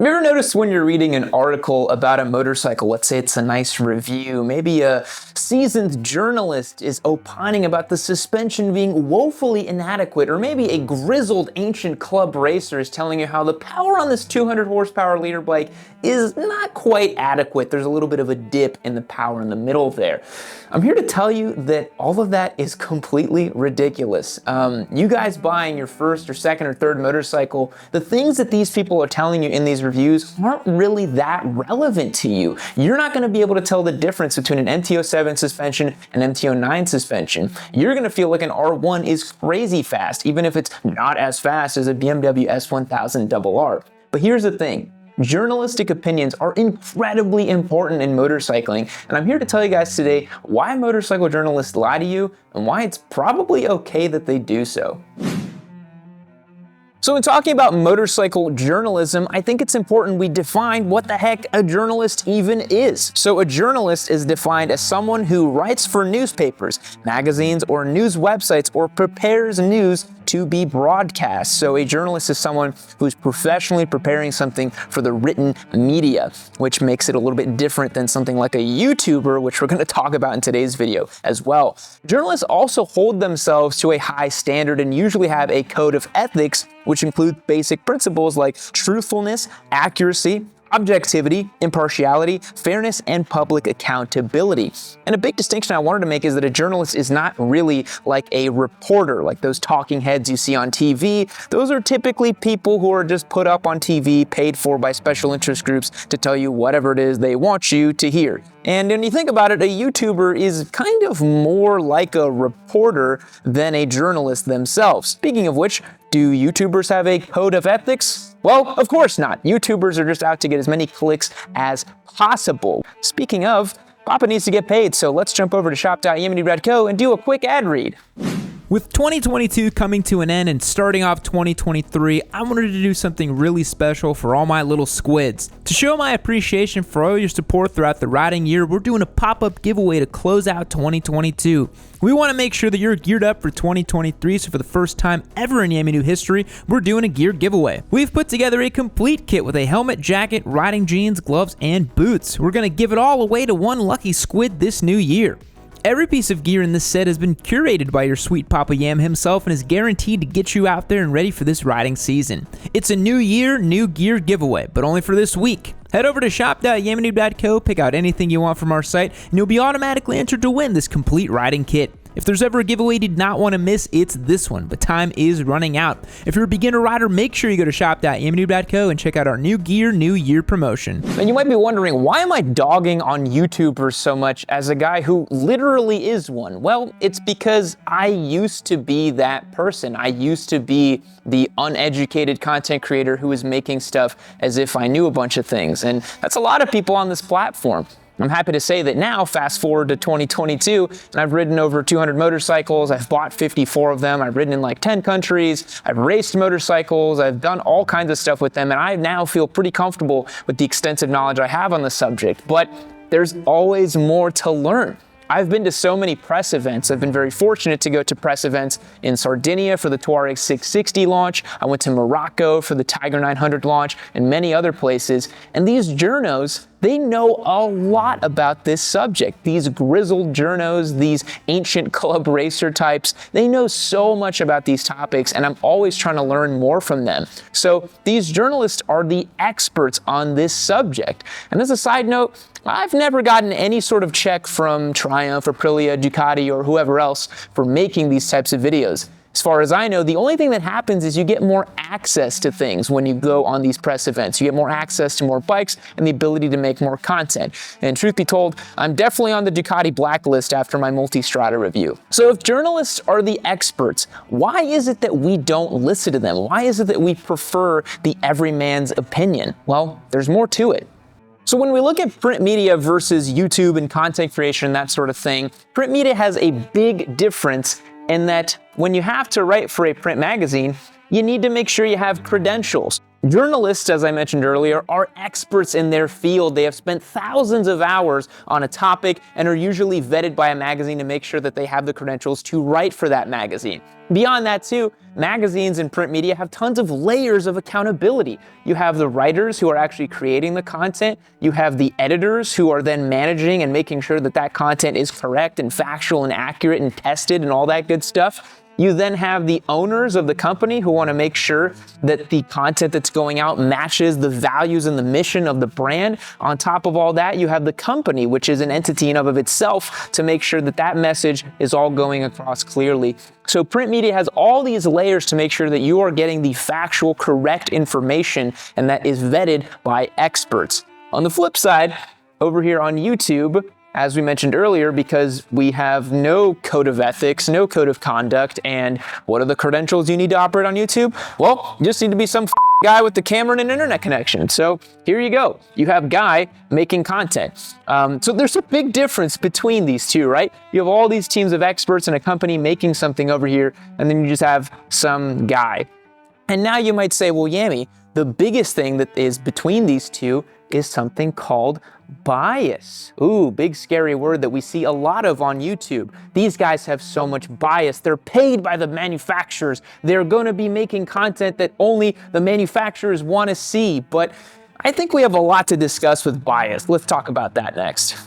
Have you ever noticed when you're reading an article about a motorcycle, let's say it's a nice review, maybe a seasoned journalist is opining about the suspension being woefully inadequate, or maybe a grizzled ancient club racer is telling you how the power on this 200 horsepower leader bike is not quite adequate. There's a little bit of a dip in the power in the middle there. I'm here to tell you that all of that is completely ridiculous. You guys buying your first or second or third motorcycle, the things that these people are telling you in these reviews aren't really that relevant to you. You're not going to be able to tell the difference between an MT-07 suspension and MT-09 suspension. You're going to feel like an R1 is crazy fast, even if it's not as fast as a BMW S1000RR. But here's the thing. Journalistic opinions are incredibly important in motorcycling, and I'm here to tell you guys today why motorcycle journalists lie to you and why it's probably okay that they do so. So in talking about motorcycle journalism, I think it's important we define what the heck a journalist even is. So a journalist is defined as someone who writes for newspapers, magazines, or news websites, or prepares news to be broadcast. So a journalist is someone who's professionally preparing something for the written media, which makes it a little bit different than something like a YouTuber, which we're going to talk about in today's video as well. Journalists also hold themselves to a high standard and usually have a code of ethics, which include basic principles like truthfulness, accuracy, objectivity, impartiality, fairness, and public accountability. And a big distinction I wanted to make is that a journalist is not really like a reporter, like those talking heads you see on TV. Those are typically people who are just put up on TV, paid for by special interest groups to tell you whatever it is they want you to hear. And when you think about it, a YouTuber is kind of more like a reporter than a journalist themselves. Speaking of which, do YouTubers have a code of ethics? Well, of course not. YouTubers are just out to get as many clicks as possible. Speaking of, Papa needs to get paid, so let's jump over to shop.yamandude.co and do a quick ad read. With 2022 coming to an end and starting off 2023, I wanted to do something really special for all my little squids. To show my appreciation for all your support throughout the riding year, we're doing a pop-up giveaway to close out 2022. We want to make sure that you're geared up for 2023, so for the first time ever in Yamandude history, we're doing a gear giveaway. We've put together a complete kit with a helmet, jacket, riding jeans, gloves, and boots. We're going to give it all away to one lucky squid this new year. Every piece of gear in this set has been curated by your sweet Papa Yam himself and is guaranteed to get you out there and ready for this riding season. It's a new year, new gear giveaway, but only for this week. Head over to shop.yamandude.co, pick out anything you want from our site, and you'll be automatically entered to win this complete riding kit. If there's ever a giveaway you did not want to miss, it's this one, but time is running out. If you're a beginner rider, make sure you go to shop.yamandude.co and check out our new gear, new year promotion. And you might be wondering, why am I dogging on YouTubers so much as a guy who literally is one? Well, it's because I used to be that person. I used to be the uneducated content creator who was making stuff as if I knew a bunch of things. And that's a lot of people on this platform. I'm happy to say that now, fast forward to 2022, and I've ridden over 200 motorcycles, I've bought 54 of them, I've ridden in like 10 countries, I've raced motorcycles, I've done all kinds of stuff with them, and I now feel pretty comfortable with the extensive knowledge I have on the subject, but there's always more to learn. I've been to so many press events. I've been very fortunate to go to press events in Sardinia for the Touareg 660 launch. I went to Morocco for the Tiger 900 launch and many other places. And these journos, they know a lot about this subject. These grizzled journos, these ancient club racer types, they know so much about these topics, and I'm always trying to learn more from them. So these journalists are the experts on this subject. And as a side note, I've never gotten any sort of check from Triumph, Aprilia, Ducati, or whoever else for making these types of videos. As far as I know, the only thing that happens is you get more access to things when you go on these press events. You get more access to more bikes and the ability to make more content. And truth be told, I'm definitely on the Ducati blacklist after my Multistrada review. So if journalists are the experts, why is it that we don't listen to them? Why is it that we prefer the everyman's opinion? Well, there's more to it. So when we look at print media versus YouTube and content creation and that sort of thing, print media has a big difference in that when you have to write for a print magazine, you need to make sure you have credentials. Journalists, as I mentioned earlier, are experts in their field. They have spent thousands of hours on a topic and are usually vetted by a magazine to make sure that they have the credentials to write for that magazine. Beyond that too, magazines and print media have tons of layers of accountability. You have the writers who are actually creating the content. You have the editors who are then managing and making sure that that content is correct and factual and accurate and tested and all that good stuff. You then have the owners of the company who want to make sure that the content that's going out matches the values and the mission of the brand. On top of all that, you have the company, which is an entity in and of itself, to make sure that that message is all going across clearly. So print media has all these layers to make sure that you are getting the factual, correct information, and that is vetted by experts. On the flip side, over here on YouTube, as we mentioned earlier, because we have no code of ethics, no code of conduct, and what are the credentials you need to operate on YouTube? Well, you just need to be some guy with the camera and an internet connection. So here you go. You have guy making content. So there's a big difference between these two, right? You have all these teams of experts in a company making something over here, and then you just have some guy. And now you might say, well, Yami, the biggest thing that is between these two is something called bias. Ooh, big scary word that we see a lot of on YouTube. These guys have so much bias. They're paid by the manufacturers. They're going to be making content that only the manufacturers want to see. But I think we have a lot to discuss with bias. Let's talk about that next.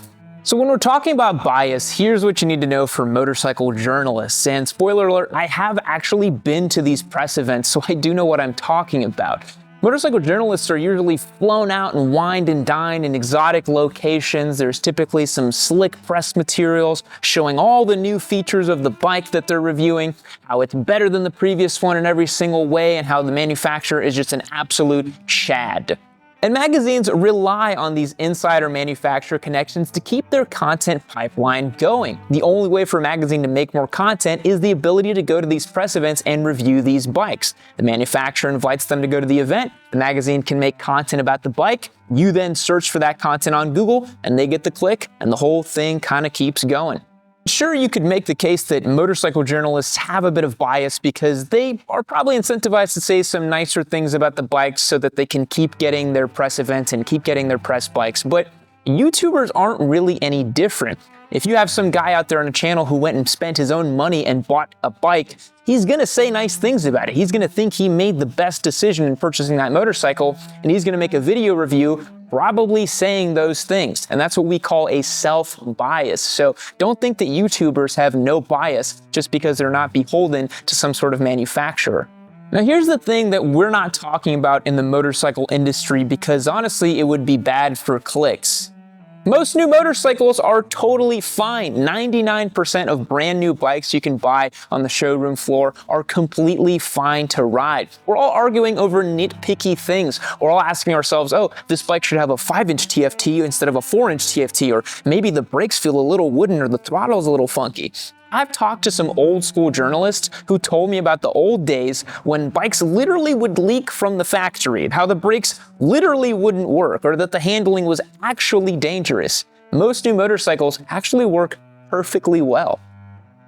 So when we're talking about bias, here's what you need to know for motorcycle journalists. And spoiler alert, I have actually been to these press events, so I do know what I'm talking about. Motorcycle journalists are usually flown out and wined and dined in exotic locations. There's typically some slick press materials showing all the new features of the bike that they're reviewing, how it's better than the previous one in every single way, and how the manufacturer is just an absolute Chad. And magazines rely on these insider manufacturer connections to keep their content pipeline going. The only way for a magazine to make more content is the ability to go to these press events and review these bikes. The manufacturer invites them to go to the event, the magazine can make content about the bike, you then search for that content on Google, and they get the click, and the whole thing kind of keeps going. Sure, you could make the case that motorcycle journalists have a bit of bias because they are probably incentivized to say some nicer things about the bikes so that they can keep getting their press events and keep getting their press bikes, but YouTubers aren't really any different. If you have some guy out there on a channel who went and spent his own money and bought a bike, he's gonna say nice things about it. He's gonna think he made the best decision in purchasing that motorcycle, and he's gonna make a video review probably saying those things. And that's what we call a self-bias. So don't think that YouTubers have no bias just because they're not beholden to some sort of manufacturer. Now here's the thing that we're not talking about in the motorcycle industry because honestly it would be bad for clicks. Most new motorcycles are totally fine. 99% of brand new bikes you can buy on the showroom floor are completely fine to ride. We're all arguing over nitpicky things. We're all asking ourselves, oh, this bike should have a 5-inch TFT instead of a 4-inch TFT, or maybe the brakes feel a little wooden or the throttle's a little funky. I've talked to some old school journalists who told me about the old days when bikes literally would leak from the factory, and how the brakes literally wouldn't work, or that the handling was actually dangerous. Most new motorcycles actually work perfectly well.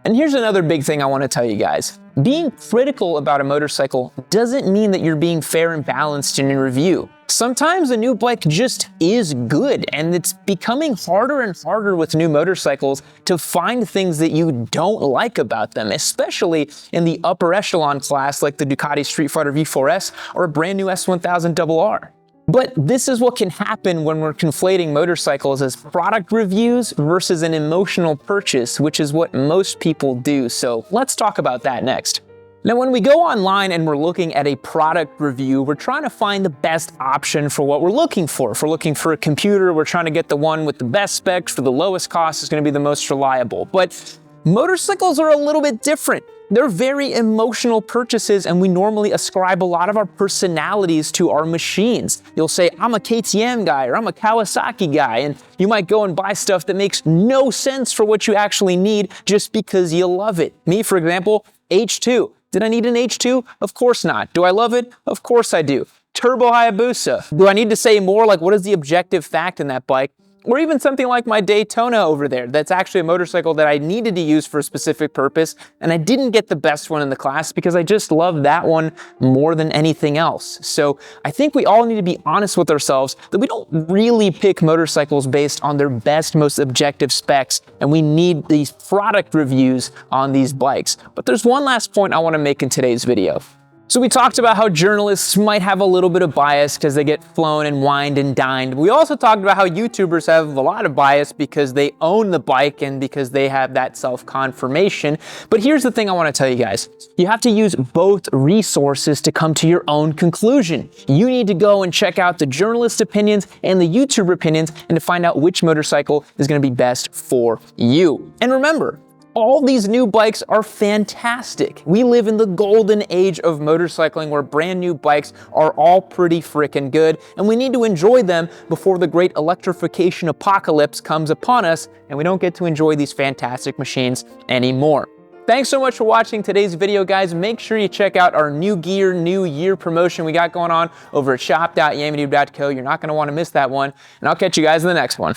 And here's another big thing I want to tell you guys. Being critical about a motorcycle doesn't mean that you're being fair and balanced in your review. Sometimes a new bike just is good, and it's becoming harder and harder with new motorcycles to find things that you don't like about them, especially in the upper echelon class like the Ducati Street Fighter V4S or a brand new S1000RR. But this is what can happen when we're conflating motorcycles as product reviews versus an emotional purchase, which is what most people do. So let's talk about that next. Now, when we go online and we're looking at a product review, we're trying to find the best option for what we're looking for. If we're looking for a computer, we're trying to get the one with the best specs for the lowest cost is going to be the most reliable. But motorcycles are a little bit different. They're very emotional purchases, and we normally ascribe a lot of our personalities to our machines. You'll say, I'm a KTM guy, or I'm a Kawasaki guy, and you might go and buy stuff that makes no sense for what you actually need just because you love it. Me, for example, H2. Did I need an H2? Of course not. Do I love it? Of course I do. Turbo Hayabusa. Do I need to say more? Like, what is the objective fact in that bike? or even something like my Daytona over there. That's actually a motorcycle that I needed to use for a specific purpose, and I didn't get the best one in the class because I just love that one more than anything else. So I think we all need to be honest with ourselves that we don't really pick motorcycles based on their best, most objective specs, and we need these product reviews on these bikes. But there's one last point I want to make in today's video. So we talked about how journalists might have a little bit of bias because they get flown and wined and dined. We also talked about how YouTubers have a lot of bias because they own the bike and because they have that self-confirmation. But here's the thing I want to tell you guys. You have to use both resources to come to your own conclusion. You need to go and check out the journalist opinions and the YouTuber opinions and to find out which motorcycle is going to be best for you. And remember, all these new bikes are fantastic. We live in the golden age of motorcycling where brand new bikes are all pretty freaking good, and we need to enjoy them before the great electrification apocalypse comes upon us and we don't get to enjoy these fantastic machines anymore. Thanks so much for watching today's video, guys. Make sure you check out our new gear, new year promotion we got going on over at shop.yammydoob.co. You're not gonna wanna miss that one, and I'll catch you guys in the next one.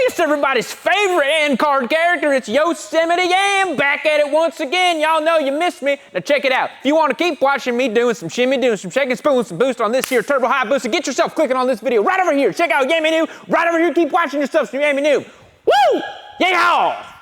It's everybody's favorite end card character. It's Yosemite Yam back at it once again. Y'all know you missed me. Now check it out. If you want to keep watching me doing some shimmy, doing some shaking, spooning some boost on this here Turbo Hayabusa, get yourself clicking on this video right over here. Check out Yammy Noob. Right over here, keep watching yourself some Yammy Noob. Woo! Yeehaw!